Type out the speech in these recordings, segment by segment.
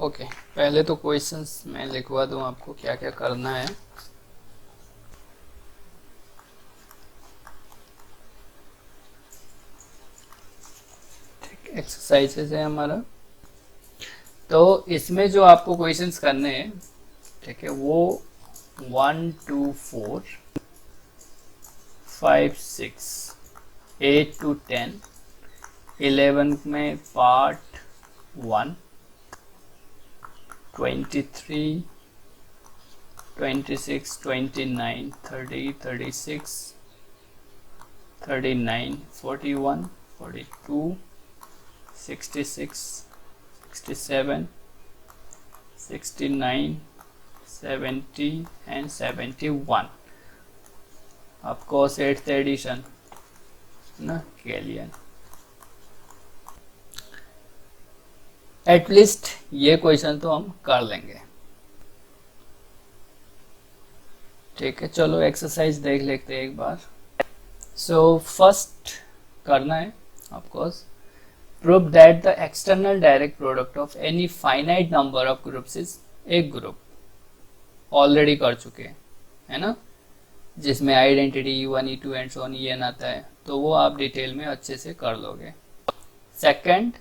Okay, पहले तो questions मैं लिखवा दूं आपको क्या क्या करना है। ठीक, एक्सरसाइजेस है हमारा। तो इसमें जो आपको क्वेश्चंस करने हैं, ठीक है, वो 1 2 4 5 6 8 to 10, 11 में part 1, 23 26 29 30 36 39 41 42 66 67 69 70 and 71। Of course 8th edition ना कैलियन। एटलीस्ट ये क्वेश्चन तो हम कर लेंगे। ठीक है, चलो एक्सरसाइज देख लेते हैं एक बार। सो फर्स्ट करना है of course, prove that the external direct product of any finite number of groups is a group. Already कर चुके हैं, है ना, जिसमें identity E1 E2 and so on EN आता है, तो वो आप डिटेल में अच्छे से कर लोगे। Second,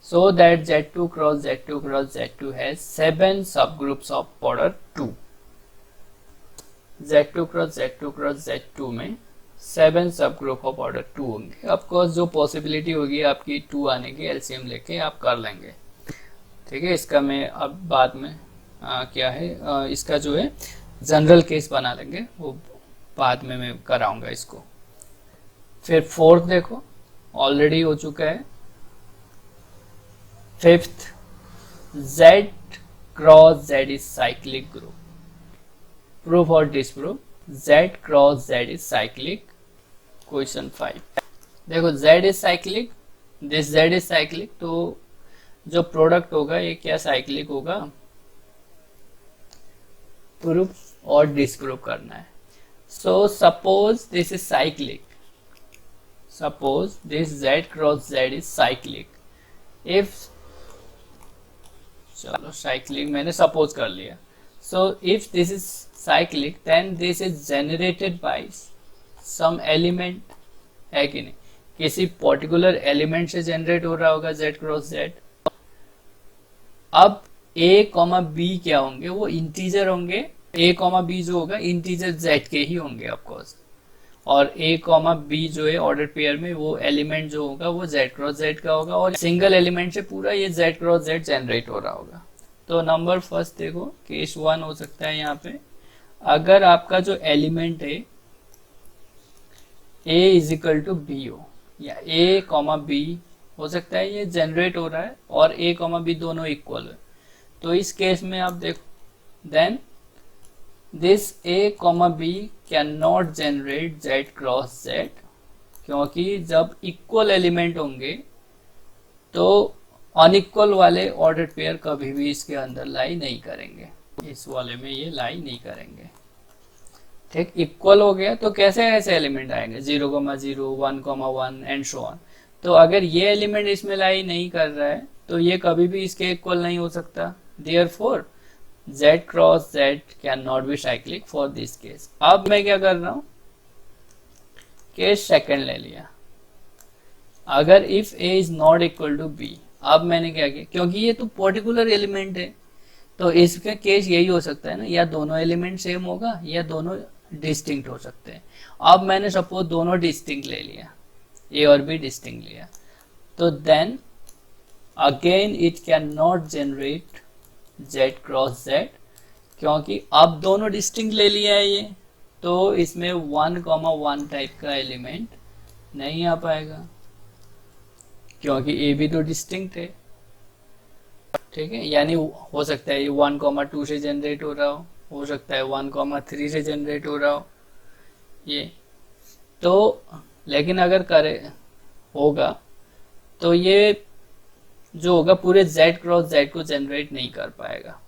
so that Z2 cross Z2 cross Z2 has 7 subgroups of order 2। Z2 cross Z2 cross Z2 में 7 सबग्रुप ऑफ ऑर्डर 2 होंगे। ऑफकोर्स जो पॉसिबिलिटी होगी आपकी 2 आने की, एलसीएम लेके आप कर लेंगे। ठीक है, इसका मैं अब बाद में क्या है इसका जो है जनरल केस बना लेंगे, वो बाद में मैं कराऊंगा इसको। फिर फोर्थ देखो, ऑलरेडी हो चुका है। Fifth, Z cross Z is cyclic group. Proof और डिसप्रूफ, Z cross Z is cyclic. Question 5 देखो, Z is cyclic, this Z is cyclic, तो जो प्रोडक्ट होगा ये क्या साइक्लिक होगा, प्रूफ और डिसप्रूफ करना है। So suppose this is cyclic, suppose this Z cross Z is cyclic. If, चलो साइक्लिक मैंने सपोज कर लिया। So if this is cyclic then this is generated by some element, है कि नहीं, किसी पर्टिकुलर एलिमेंट से जनरेट हो रहा होगा Z क्रॉस Z। अब A कॉमा B क्या होंगे, वो इंटीजर होंगे। A कॉमा B जो होगा इंटीजर Z के ही होंगे ऑफकोर्स, और A कॉमा B जो है ऑर्डर पेयर में वो एलिमेंट जो होगा वो Z क्रॉस Z का होगा, और सिंगल एलिमेंट से पूरा ये Z क्रॉस Z जनरेट हो रहा होगा। तो नंबर फर्स्ट देखो, केस 1 हो सकता है यहाँ पे, अगर आपका जो एलिमेंट है A is equal to B हो, या A कॉमा B हो सकता है ये जनरेट हो रहा है और A कॉमा B दोनों इक्वल है, तो इस केस में आप देखो then this A comma B can not generate Z cross Z, क्योंकि जब इक्वल एलिमेंट होंगे तो अनइक्वल वाले ऑर्डर पेयर कभी भी इसके अंदर लाई नहीं करेंगे, इस वाले में ये लाई नहीं करेंगे। ठीक, इक्वल हो गया तो कैसे ऐसे एलिमेंट आएंगे 0,0 1,1 एंड सो ऑन। तो अगर ये एलिमेंट इसमें लाई नहीं कर रहा है तो ये कभी भी इसके इक्वल नहीं हो सकता। Therefore Z cross Z can not B cyclic for this case. अब मैं क्या कर रहा हूं, केस सेकंड ले लिया, अगर if A is not equal to B। अब मैंने क्या किया, क्योंकि ये तो पर्टिकुलर एलिमेंट है तो इसका केस यही हो सकता है ना, या दोनों एलिमेंट सेम होगा या दोनों डिस्टिंक्ट हो सकते हैं। अब मैंने सपोज दोनों डिस्टिंक्ट ले लिया, A और B डिस्टिंक्ट लिया, तो then again it can not generate Z cross Z, क्योंकि अब दोनों डिस्टिंक्ट ले लिया है ये, तो इसमें 1,1 टाइप का एलिमेंट नहीं आ पाएगा, क्योंकि A भी तो डिस्टिंक्ट है। ठीक है, यानी हो सकता है ये 1,2 से जनरेट हो रहा हो सकता है 1,3 से जनरेट हो रहा हो ये, तो लेकिन अगर करे होगा तो ये जो होगा पूरे Z क्रॉस Z को जनरेट नहीं कर पाएगा।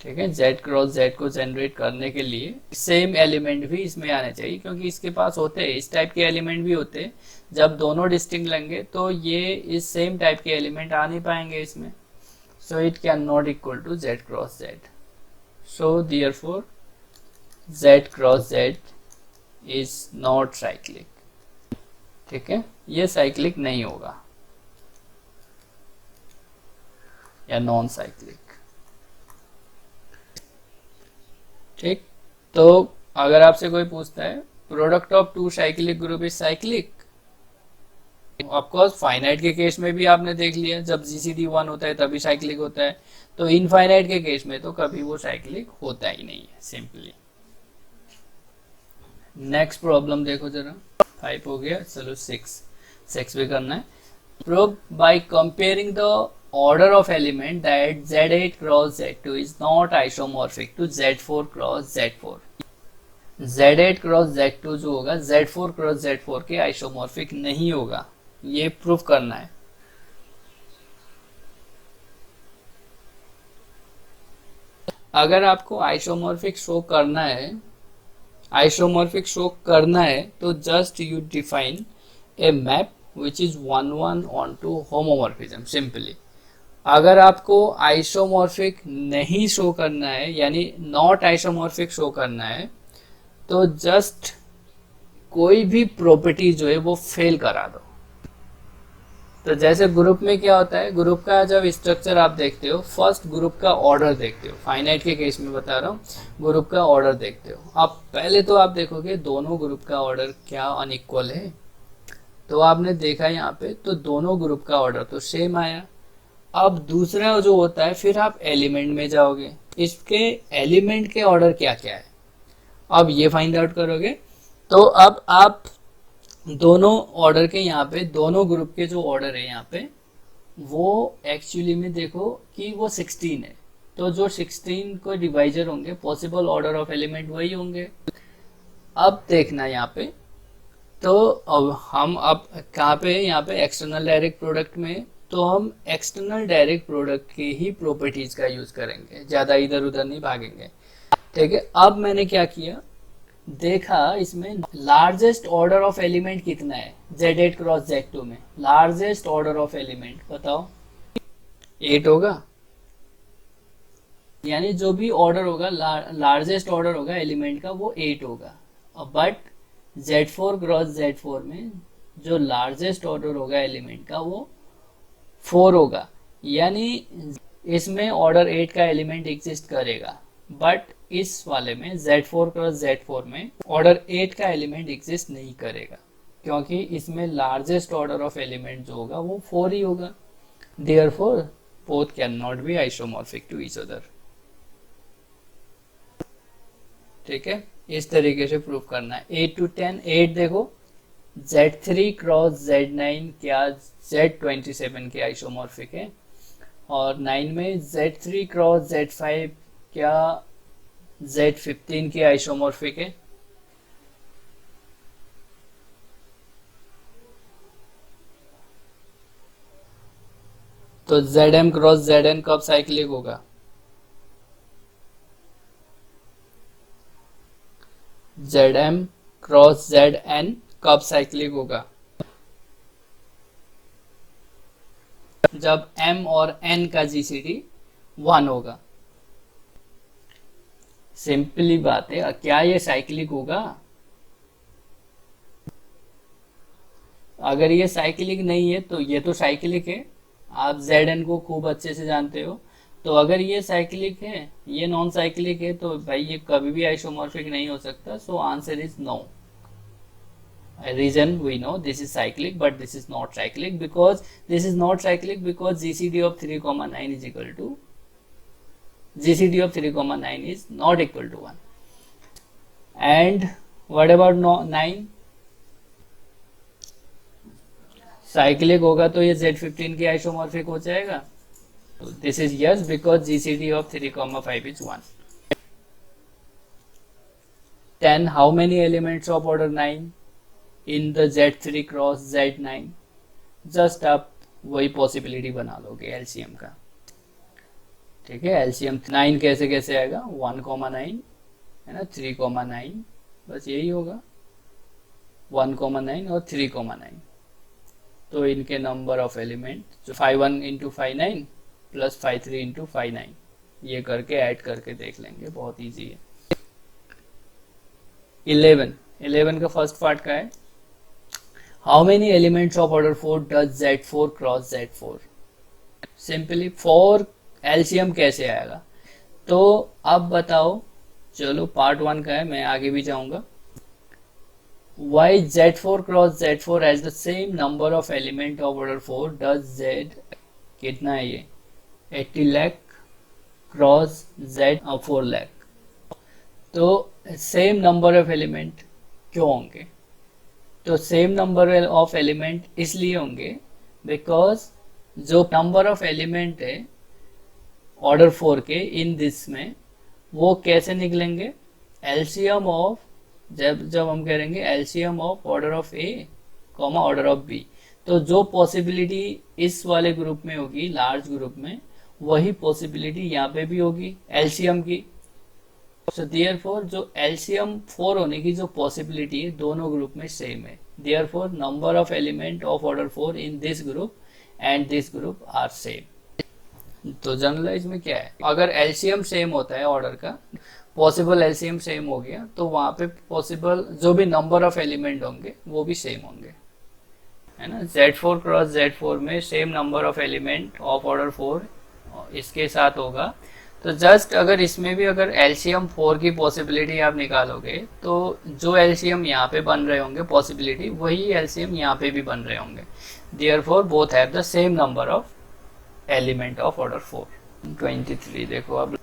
ठीक है, Z क्रॉस Z को जनरेट करने के लिए सेम एलिमेंट भी इसमें आने चाहिए, क्योंकि इसके पास होते हैं इस टाइप के एलिमेंट भी होते हैं। जब दोनों डिस्टिंक्ट लेंगे तो ये इस सेम टाइप के एलिमेंट आ नहीं पाएंगे इसमें, so it can not equal to Z cross Z। So therefore Z cross Z is not cyclic. ठीक है, ये साइक्लिक नहीं होगा या नॉन साइक्लिक। ठीक, तो अगर आपसे कोई पूछता है product of two cyclic group is cyclic, of course finite के केस में भी आपने देख लिया, जब जीसीडी 1 होता है तभी साइक्लिक होता है, तो इनफाइनाइट के केस में तो कभी वो साइक्लिक होता ही नहीं है सिंपली। नेक्स्ट प्रॉब्लम देखो जरा, 5 हो गया, चलो 6 भी करना है। Prove by comparing the order of element that Z8 cross Z2 is not isomorphic to Z4 cross Z4। Z8 cross Z2 जो होगा Z4 cross Z4 के आइसोमॉर्फिक नहीं होगा, ये प्रूफ करना है। अगर आपको आइसोमॉर्फिक शो करना है तो just you define a map which is 1 onto homomorphism simply. अगर आपको आइसोमॉर्फिक नहीं शो करना है, यानी नॉट आइसोमॉर्फिक शो करना है, तो जस्ट कोई भी प्रॉपर्टी जो है वो फेल करा दो। तो जैसे ग्रुप में क्या होता है, ग्रुप का जब स्ट्रक्चर आप देखते हो, फर्स्ट ग्रुप का ऑर्डर देखते हो, फाइनाइट के केस में बता रहा हूँ, ग्रुप का ऑर्डर देखते हो। अब पहले तो आप देखोगे दोनों ग्रुप का ऑर्डर क्या अनइक्वल है, तो आपने देखा यहाँ पे तो दोनों ग्रुप का ऑर्डर तो सेम आया। अब दूसरा जो होता है, फिर आप एलिमेंट में जाओगे, इसके एलिमेंट के ऑर्डर क्या क्या है, अब ये फाइंड आउट करोगे। तो अब आप दोनों ऑर्डर के यहाँ पे, दोनों ग्रुप के जो ऑर्डर है यहाँ पे, वो एक्चुअली में देखो कि वो 16 है, तो जो 16 को डिवाइजर होंगे, पॉसिबल ऑर्डर ऑफ एलिमेंट वही होंगे। अब देखना यहाँ पे, तो अब हम अब कहाँ पे, यहाँ पे एक्सटर्नल डायरेक्ट प्रोडक्ट में, तो हम एक्सटर्नल डायरेक्ट प्रोडक्ट की ही प्रॉपर्टीज का यूज करेंगे, ज्यादा इधर उधर नहीं भागेंगे। ठीक है, अब मैंने क्या किया, देखा इसमें लार्जेस्ट ऑर्डर ऑफ एलिमेंट कितना है Z8 क्रॉस Z2 में, लार्जेस्ट ऑर्डर ऑफ एलिमेंट बताओ, 8 होगा, यानी जो भी ऑर्डर होगा, लार्जेस्ट ऑर्डर होगा एलिमेंट का वो 8 होगा। बट Z4 क्रॉस Z4 में जो लार्जेस्ट ऑर्डर होगा एलिमेंट का वो 4 होगा, यानी इसमें ऑर्डर 8 का एलिमेंट एग्जिस्ट करेगा। बट इस वाले में Z4 क्रॉस Z4 में ऑर्डर 8 का एलिमेंट एग्जिस्ट नहीं करेगा, क्योंकि इसमें लार्जेस्ट ऑर्डर ऑफ एलिमेंट जो होगा वो 4 ही होगा। Therefore both can not be isomorphic to each other. ठीक है, इस तरीके से प्रूव करना है। 8 to 10, 8 देखो, Z3 क्रॉस Z9 क्या Z27 के आइसोमॉर्फिक है, और 9 में Z3 क्रॉस Z5 क्या Z15 के आइसोमॉर्फिक है। तो Zm क्रॉस Zn कब साइक्लिक होगा, Zm क्रॉस Zn कब साइक्लिक होगा, जब m और n का GCD 1 होगा। सिंपली बात है, क्या ये साइक्लिक होगा? अगर ये साइक्लिक नहीं है तो ये तो साइक्लिक है, आप Zn को खूब अच्छे से जानते हो। तो अगर ये साइक्लिक है, ये नॉन साइक्लिक है, तो भाई ये कभी भी आइसोमॉर्फिक नहीं हो सकता। So answer is no. Reason we know this is cyclic, but this is not cyclic because GCD of 3,9 is equal to GCD of 3,9 is not equal to 1. And what about 9? Cyclic होगा तो ये Z15 के isomorphic हो जाएगा। तो this is yes because GCD of 3,5 is 1. 10 how many elements of order 9 in the Z3 cross Z9? Just आप वही possibility बना लोगे LCM का। ठीक है। एलसीएम 9 कैसे कैसे आएगा, 1,9 है ना, 3,9, बस यही होगा, 1,9 और 3,9। तो इनके नंबर ऑफ एलिमेंट जो 51 इंटू 59 प्लस 53 इंटू 59, ये करके ऐड करके देख लेंगे, बहुत इजी है। 11 का फर्स्ट पार्ट का है, how many elements of order 4 does Z4 cross Z4। Simply 4 LCM कैसे आएगा, तो अब बताओ, चलो पार्ट 1 का है, मैं आगे भी जाऊंगा। Why Z4 cross Z4 has the same number of element of order 4 does Z, कितना है ये, 80 लाख क्रॉस Z 4 लाख। तो सेम नंबर ऑफ एलिमेंट क्यों होंगे, तो सेम नंबर ऑफ एलिमेंट इसलिए होंगे बिकॉज जो नंबर ऑफ एलिमेंट है ऑर्डर 4 के इन दिस में, वो कैसे निकलेंगे, एलसीएम ऑफ, जब हम करेंगे LCM of order of A comma order of B, तो जो पॉसिबिलिटी इस वाले ग्रुप में होगी, लार्ज ग्रुप में, वही पॉसिबिलिटी यहाँ पे भी होगी एलसीएम की। सो देयरफॉर जो एलसीएम 4 होने की जो पॉसिबिलिटी है दोनों ग्रुप में सेम है, therefore number of element of order 4 in this group and this group are same. तो जनरलाइज में क्या है, अगर एलसीएम सेम होता है ऑर्डर का, पॉसिबल एलसीएम सेम हो गया, तो वहां पे पॉसिबल जो भी नंबर ऑफ एलिमेंट होंगे वो भी सेम होंगे, है ना। Z4 क्रॉस Z4 में same number of element of order 4 इसके साथ होगा। तो जस्ट अगर इसमें भी अगर एलसीएम 4 की पॉसिबिलिटी आप निकालोगे, तो जो एलसीएम यहाँ पे बन रहे होंगे पॉसिबिलिटी, वही एलसीएम यहाँ पे भी बन रहे होंगे, therefore both have the same number of element of order 4। 23 देखो अब,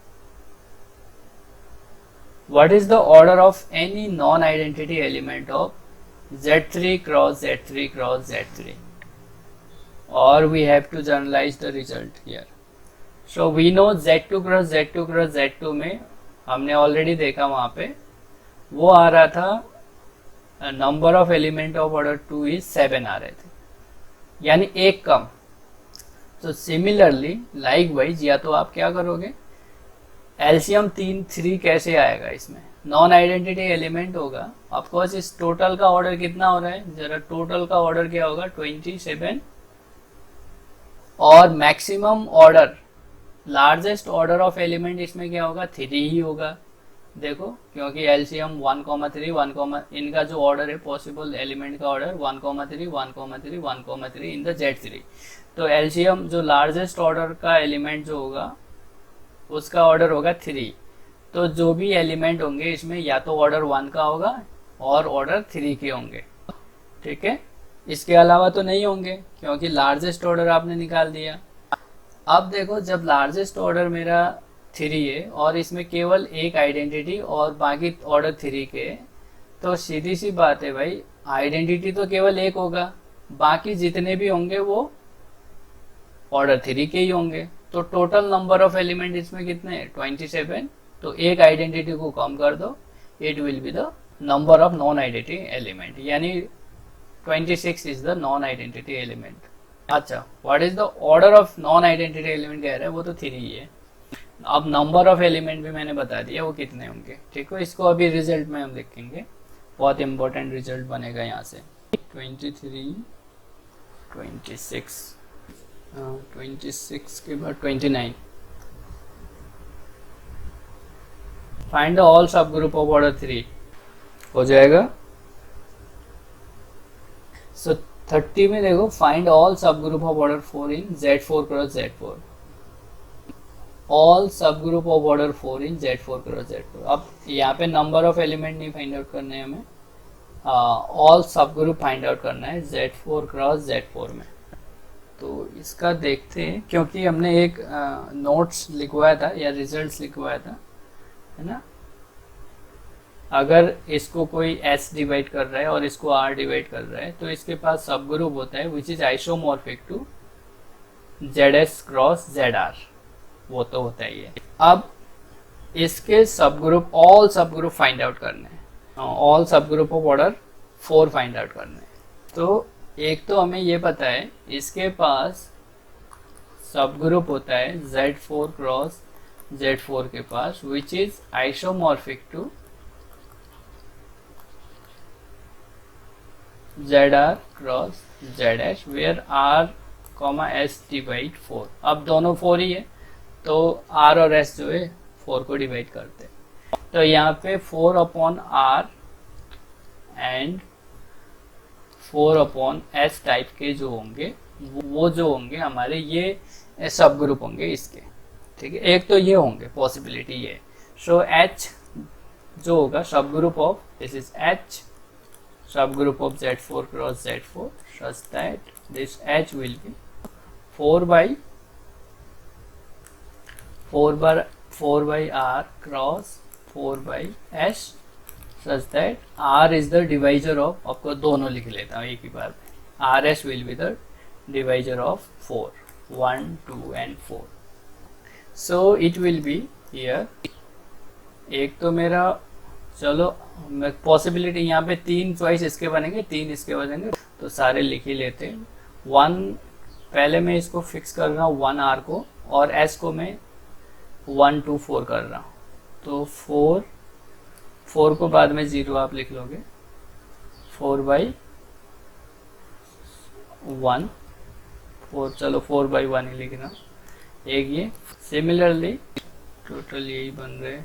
what is the order of any non-identity element of Z3 cross Z3 cross Z3, or we have to generalize the result here. So we know Z2 cross Z2 cross Z2 में हमने already देखा, वहां पे वो आ रहा था number of element of order 2 is 7 आ रहे थे, यानी एक कम। तो सिमिलरली लाइकवाइज या तो आप क्या करोगे, एलसीएम 3 कैसे आएगा, इसमें नॉन आइडेंटिटी एलिमेंट होगा, ऑफकोर्स इस टोटल का ऑर्डर कितना हो रहा है, जरा टोटल का ऑर्डर क्या होगा 27, और maximum order largest order of element इसमें क्या होगा 3 ही होगा। देखो क्योंकि एलसीएम 1,3 1, इनका जो ऑर्डर है पॉसिबल एलिमेंट का ऑर्डर 1,3 1,3 1,3 इन द Z3, तो एलसीएम जो लार्जेस्ट ऑर्डर का एलिमेंट जो होगा उसका ऑर्डर होगा 3। तो जो भी एलिमेंट होंगे इसमें या तो ऑर्डर 1 का होगा और ऑर्डर 3 के होंगे, ठीक है, इसके अलावा तो नहीं होंगे क्योंकि लार्जेस्ट ऑर्डर आपने निकाल दिया। अब देखो जब लार्जेस्ट ऑर्डर मेरा 3 है और इसमें केवल एक आइडेंटिटी और बाकी ऑर्डर 3 के, तो सीधी सी बात है भाई, आइडेंटिटी तो केवल एक होगा, बाकी जितने भी होंगे वो ऑर्डर 3 के ही होंगे। तो टोटल नंबर ऑफ एलिमेंट इसमें कितने हैं 27, तो एक आइडेंटिटी को कम कर दो, it will be the number of non identity element, यानी 26 is the non identity element. अच्छा, what is the order of non identity element कह रहे हैं, वो तो 3 ही है। अब नंबर ऑफ एलिमेंट भी मैंने बता दिया वो कितने होंगे, ठीक है, इसको अभी रिजल्ट में हम लिखेंगे, बहुत इंपॉर्टेंट रिजल्ट बनेगा यहाँ से। 23 26 26 के बाद 29, फाइंड द ऑल सब ग्रुप ऑफ ऑर्डर 3 हो जाएगा। सो 30 में देखो, फाइंड ऑल सब group of order 4 in Z4 cross Z4, all सब group of order 4 in Z4 cross Z4। अब यहाँ पे नंबर ऑफ एलिमेंट नहीं फाइंड आउट करने हैं हमें, ऑल सब ग्रुप फाइंड आउट करना है Z4 क्रॉस Z4 में। तो इसका देखते हैं, क्योंकि हमने एक नोट्स लिखवाया था या रिजल्ट्स लिखवाया था, है ना। अगर इसको कोई S डिवाइड कर रहा है और इसको R डिवाइड कर रहा है, तो इसके पास सब ग्रुप होता है which is isomorphic to ZS cross ZR, वो तो होता ही है। अब इसके सब ग्रुप, ऑल सब ग्रुप फाइंड आउट करने हैं, ऑल सब group of order 4 find out करने हैं। तो एक तो हमें ये पता है इसके पास सब ग्रुप होता है Z4 क्रॉस Z4 के पास which is isomorphic to ZR cross ZH where R S divide 4। अब दोनों 4 ही है तो R और S जो है 4 को डिवाइड करते हैं। तो यहाँ पे 4 upon R and 4 upon S type के जो होंगे वो जो होंगे हमारे ये सब ग्रुप होंगे इसके, ठीक है। एक तो ये होंगे पॉसिबिलिटी ये। सो H जो होगा सब group of this is H सब group of Z4 cross Z4 such that this H will be 4 by R cross 4 by S such that R is the divisor of, आपको दोनों लिख लेता हूँ एक ही बार में, RS will be the divisor of 4, 1, 2 and 4. So it will be here, एक तो मेरा चलो पॉसिबिलिटी यहाँ पे 3 चॉइस इसके बनेंगे 3 इसके बनेंगे तो सारे लिख ही लेते हैं। 1 पहले मैं इसको फिक्स कर रहा हूँ 1 R को और S को मैं 1, 2, 4 कर रहा हूँ। तो 4 को बाद में 0 आप लिख लोगे 4 बाई 1 4 चलो 4 बाई 1 ही लिखना एक ये। सिमिलरली टोटल यही बन रहे,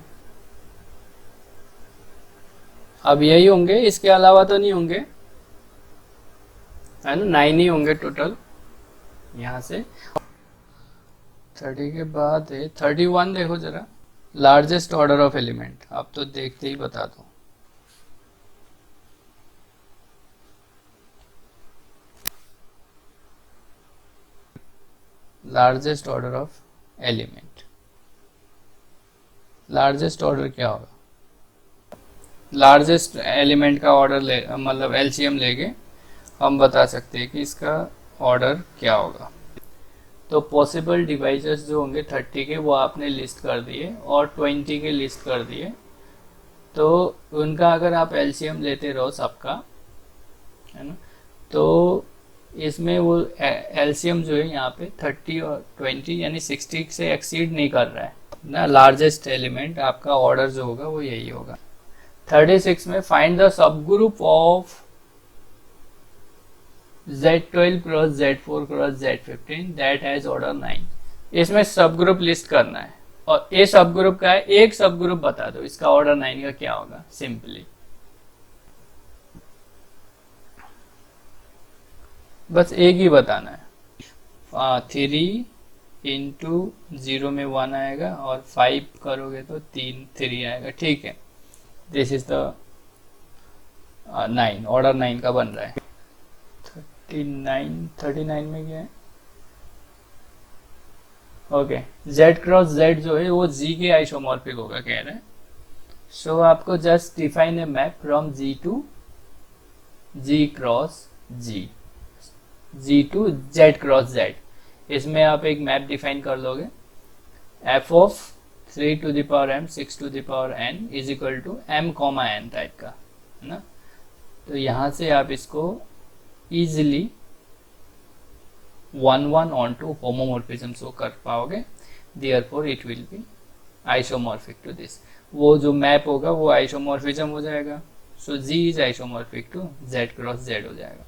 अब यही होंगे इसके अलावा तो नहीं होंगे, है ना। 9 ही होंगे टोटल यहाँ से। 30 के बाद है 31, देखो जरा लार्जेस्ट ऑर्डर ऑफ एलिमेंट, आप तो देखते ही बता दो। Largest order of element, largest order क्या होगा? लार्जेस्ट एलिमेंट का ऑर्डर ले मतलब एलसीएम लेके हम बता सकते हैं कि इसका ऑर्डर क्या होगा। तो पॉसिबल डिवाइजर्स जो होंगे 30 के वो आपने लिस्ट कर दिए और 20 के लिस्ट कर दिए। तो उनका अगर आप एलसीएम लेते रहो सबका, है ना, तो इसमें वो एलसीएम जो है यहाँ पे 30 और 20 यानी 60 से एक्सीड नहीं कर रहा है ना। लार्जेस्ट एलिमेंट आपका ऑर्डर जो होगा वो यही होगा। 36 में find the sub group of Z12 cross Z4 cross Z15 that has order 9। इसमें सब ग्रुप लिस्ट करना है और ए सब ग्रुप का है, एक सब ग्रुप बता दो इसका ऑर्डर 9 का क्या होगा। सिंपली बस एक ही बताना है। 3 इंटू 0 में 1 आएगा और 5 करोगे तो 3 आएगा, ठीक है। दिस इज द 9, ऑर्डर 9 का बन रहा है। 39 में क्या है? ओके, Z क्रॉस Z जो है वो G के आइसोमॉर्फिक होगा कह रहे हैं। सो आपको just define a map from G to G cross G, G to Z cross Z। इसमें आप एक मैप डिफाइन कर लोगे f of 3 to the power m 6 to the power n is equal to m, n type का, है ना। तो यहाँ से आप इसको easily 1 onto homomorphism show कर पाओगे। Therefore it will be isomorphic to this. वो जो मैप होगा वो आइसोमॉर्फिज्म हो जाएगा। So G is isomorphic to Z cross Z हो जाएगा।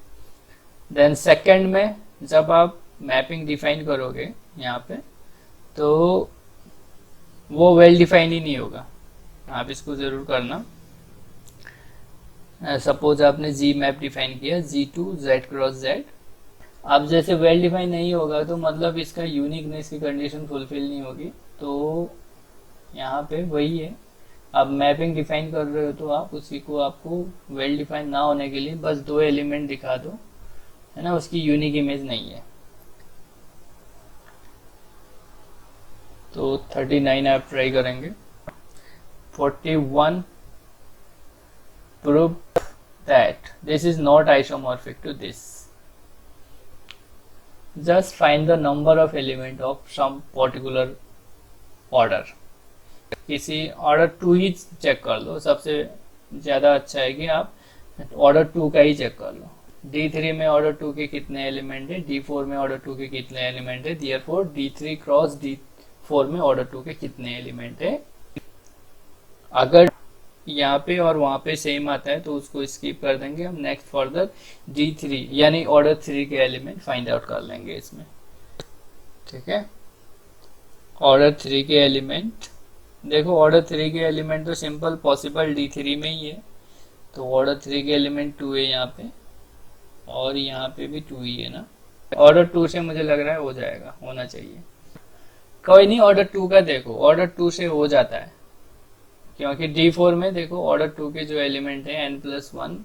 देन सेकंड में जब आप मैपिंग डिफाइन करोगे यहाँ पे तो वो वेल डिफाइन ही नहीं होगा, आप इसको जरूर करना। सपोज आपने G मैप डिफाइन किया G to Z cross Z, अब जैसे वेल डिफाइन नहीं होगा तो मतलब इसका यूनिकनेस की कंडीशन फुलफिल नहीं होगी। तो यहाँ पे वही है, आप मैपिंग डिफाइन कर रहे हो तो आप उसी को आपको वेल डिफाइन ना होने के लिए बस 2 एलिमेंट दिखा दो, है ना, उसकी यूनिक इमेज नहीं है। तो 39 आप ट्राई करेंगे। 41 prove that this is not isomorphic to this. Just find the number of element of some particular order. किसी ऑर्डर 2 ही चेक कर लो, सबसे ज़्यादा अच्छा है कि आप ऑर्डर 2 का ही चेक कर लो। D3 में ऑर्डर 2 के कितने एलिमेंट है, D4 में ऑर्डर 2 के कितने एलिमेंट है। देयरफॉर D3 क्रॉस D4 में ऑर्डर 2 के कितने एलिमेंट है। अगर यहाँ पे और वहाँ पे सेम आता है तो उसको स्किप कर देंगे हम। नेक्स्ट फर्दर D3 यानी ऑर्डर 3 के एलिमेंट फाइंड आउट कर लेंगे इसमें। ठीक है, ऑर्डर 3 के एलिमेंट देखो, ऑर्डर 3 के एलिमेंट तो सिंपल पॉसिबल D3 में ही है, तो ऑर्डर 3 के एलिमेंट 2 है यहाँ पे, और यहाँ पे भी 2 ही है ना। ऑर्डर 2 से मुझे लग रहा है हो जाएगा, होना चाहिए। कोई नहीं, ऑर्डर 2 का देखो, ऑर्डर 2 से हो जाता है, क्योंकि D4 में देखो ऑर्डर 2 के जो एलिमेंट है n+1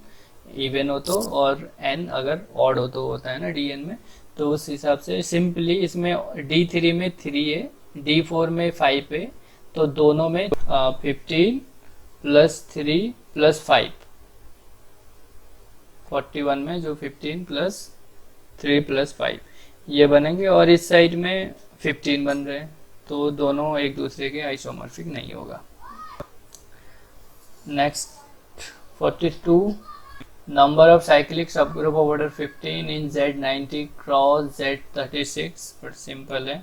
इवन हो तो, और n अगर ऑड हो तो होता है ना Dn में, तो उस हिसाब से सिंपली इसमें D3 में 3 है, D4 में 5 है, तो दोनों में 15 + 3 + 5, 41 में जो 15 + 3 + 5 ये बनेंगे, और इस साइड में 15 बन रहे हैं, तो दोनों एक दूसरे के आइसोमॉर्फिक नहीं होगा। नेक्स्ट 42, नंबर ऑफ साइक्लिक सब group of order 15 in Z90 cross Z36, but simple है,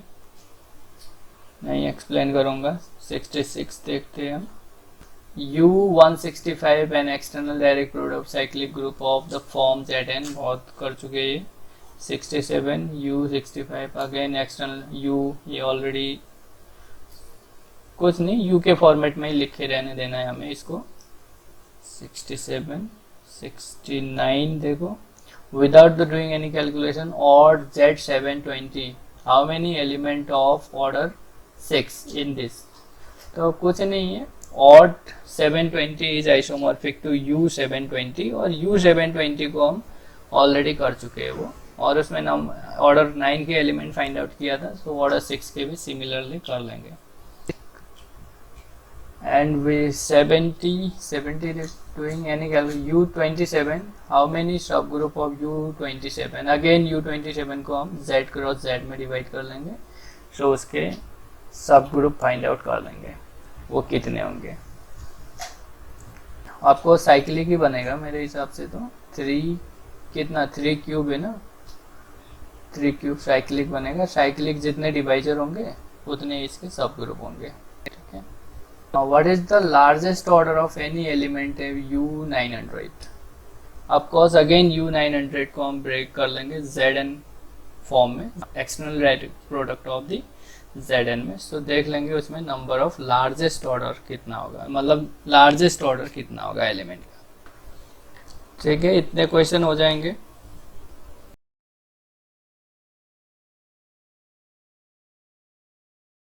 नहीं एक्सप्लेन करूंगा। 66 देखते हैं हम। U165 an external direct product cyclic group of the form Zn, बहुत कर चुके ये। 67 U65 अगेन एक्सटर्नल U, ये ऑलरेडी कुछ नहीं, U के फॉर्मेट में ही लिखे रहने देना है हमें इसको। 67 69 देखो, without the doing any calculation odd Z720 how many element of order 6 in this, तो कुछ नहीं है, odd 720 is isomorphic to U720, और U720 को हम ऑलरेडी कर चुके हैं वो, और उसमें हम ऑर्डर 9 के एलिमेंट फाइंड आउट किया था, तो ऑर्डर 6 के भी सिमिलरली कर लेंगे। And we 70 doing any calculation, U27 how many सब group of U27, again U27 को हम Z क्रॉस Z में डिवाइड कर लेंगे, सो उसके सब ग्रुप फाइंड आउट कर लेंगे वो कितने होंगे। आपको साइक्लिक ही बनेगा मेरे हिसाब से, तो 3 कितना 3 क्यूब है ना, 3 क्यूब साइक्लिक बनेगा। साइक्लिक जितने डिवाइजर होंगे उतने इसके सब ग्रुप होंगे। ठीक है, what is the largest order of any element है U900। ऑफकोर्स अगेन U900 को हम ब्रेक कर लेंगे Zn फॉर्म में, external direct product of the Zn में, सो देख लेंगे उसमें नंबर ऑफ लार्जेस्ट ऑर्डर कितना होगा, मतलब लार्जेस्ट ऑर्डर कितना होगा एलिमेंट का। ठीक है, इतने क्वेश्चन हो जाएंगे।